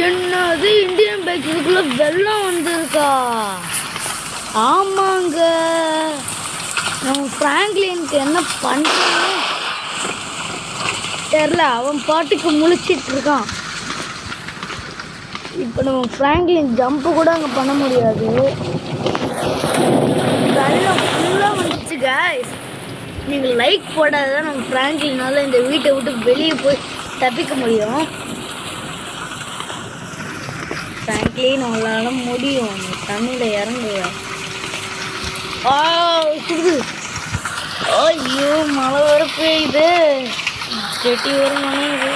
என்னது இந்தியன் பைக்குக்குள்ள வெள்ளம் வந்திருக்கா? ஆமாங்க, நம்ம ஃப்ராங்க்லினுக்கு என்ன பண்ணுறேன்னு தெரில. அவன் பாட்டுக்கு முழிச்சிட்டு இருக்கான். இப்போ நம்ம ஃப்ராங்க்லின் ஜம்ப்பு கூட அங்கே பண்ண முடியாது. வெள்ளம் ஃபுல்லாக வந்துச்சு கைஸ். நீங்கள் லைக் போடாதான் நம்ம ஃப்ராங்க்லினால இந்த வீட்டை விட்டு வெளியே போய் தப்பிக்க முடியும். ஃப்ராங்க்லின் உங்களால முடியும். நீ தண்ணியில் இறங்குவ. சுடுது. ஐயோ, மழை வர பெய்யுது. செட்டி வரும் மனைது.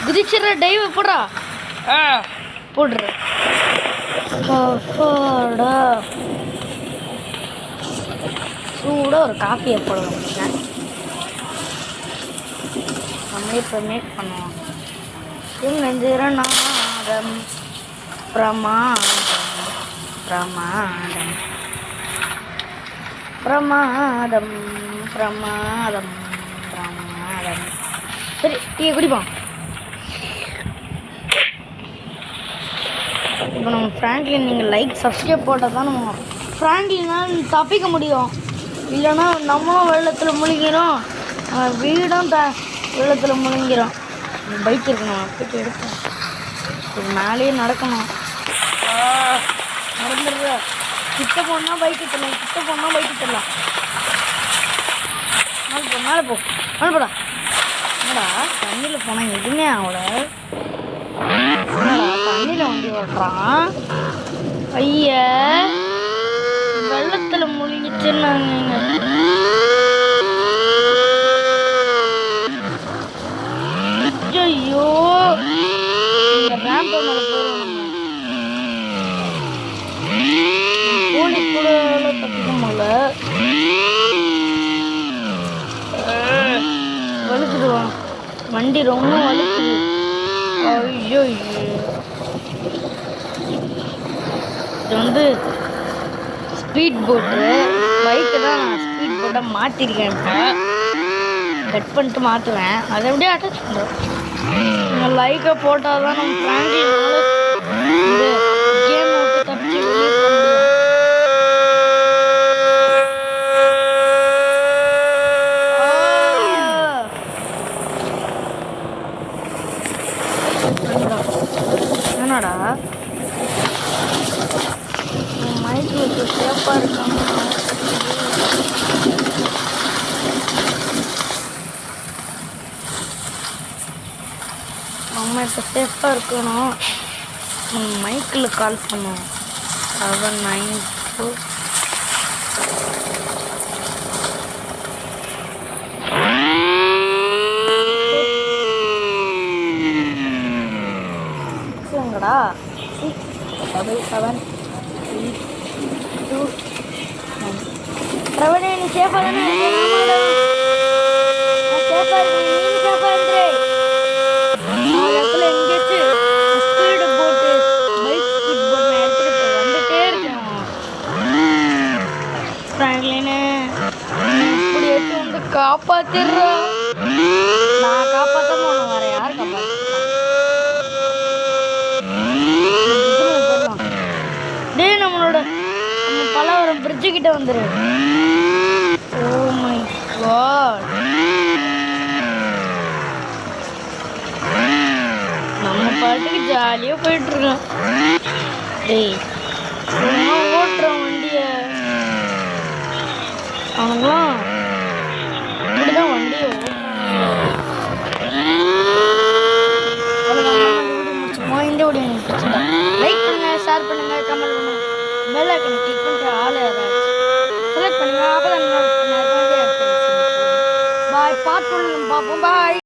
குதிச்சிடற டைவ் போடுறா. போடுற சூடாக ஒரு காஃபியை போடுவோம். நம்ம இப்போ மேக் பண்ணுவோம். நெஞ்சிரநாதம் பிரமாதம் பிரமாதம் பிரமாதம் பிரமாதம் பிரமாதம். சரி, டீயை குடிப்போம். இப்போ நம்ம ஃப்ராங்க்லின் நீங்கள் லைக் சப்ஸ்கிரைப் போட்டால் தான் நம்ம ஃப்ராங்க்லினால் தப்பிக்க முடியும். இல்லைன்னா நம்மளும் வெள்ளத்தில் முழுங்கிறோம், வீடும் வெள்ளத்தில் முழுங்கிறோம். பைக் இருக்கணும், போய்ட்டு எடுப்போம். இது மேலேயே நடக்கணும். நடந்துடுற கிட்ட போனால் பைக்கு தரலாம், கிட்ட போனால் பைக்கு தரலாம். மேலே போ, மேலே போடா. என்னடா தண்ணியில் போனால் எதுவுமே ஆகல. தண்ணியில் வண்டி ஓட்டுறான். ஐய, வெள்ளத்தில் முழுங்கிச்சுன்னாங்க. ஐயோ, இந்த ரேம்பை மேலே போயிடும். போலீஸ் கூட தப்பிக்க முடியல. வலிக்குதுவான் வண்டி, ரொம்ப வலிக்குது. ஐயோ, இது வந்து ஸ்பீட் போட்டு பைக்கு தான். நான் ஸ்பீட் போட்டால் மாற்றிருக்கேன். கட் பண்ணிட்டு மாற்றுவேன். அதை அப்படியே அட்டாச் பண்ணுறேன். நீங்கள் லைக்கை போட்டால் தான் நம்ம ஃப்ராங்க்லினால இந்த கேம் விட்டு தப்பிச்சு வெளியே போக முடியும். என்னடா மைக்கில் சேஃபாக இருக்காங்க. நம்ம இப்போ சேஃபாக இருக்கணும். மைக்கில் கால் பண்ணுவோம். 794 6 677 829. பிரவீன், நீ சேஃபாக தானே இருக்கேன்? சேஃபாக இருக்கேன். நீ சேஃபாக இருந்துரு. இடத்துல எங்கேயாச்சும் ஸ்பீடு போட்டு பைக் ஸ்பீட் போட்டு நான் எடுத்துகிட்டு வந்துட்டே இருக்கேன். ஃப்ராங்க்லினு இப்படியாச்சும் வந்து காப்பாற்றிடுறோம். நான் காப்பாற்ற போனோம், வேறு யார் காப்பாற்ற? நம்ம பலவரம் பிரிட்ஜு கிட்ட வந்துரு. ஓ மை காட், நம்ம பாட்டுக்கு ஜாலியாக போயிட்டுருக்கோம். டேய், ஓட்டுறோம் வண்டியை. அவனுங்களாம் இப்படிதான் வண்டியை முடிச்சுப்போம். இந்த வீடியோ எனக்கு பிடிச்சிருந்தா லைக் பண்ணுங்க, ஷேர் பண்ணுங்க, கமெண்ட் பண்ணுங்க, பெல் ஐக்கனை கிளிக் பண்ணிட்டு ஆல் செலக்ட் பண்ணுங்க. அப்போ தான் பாய். பார்ட் 1 பார்ப்போம். பாய்.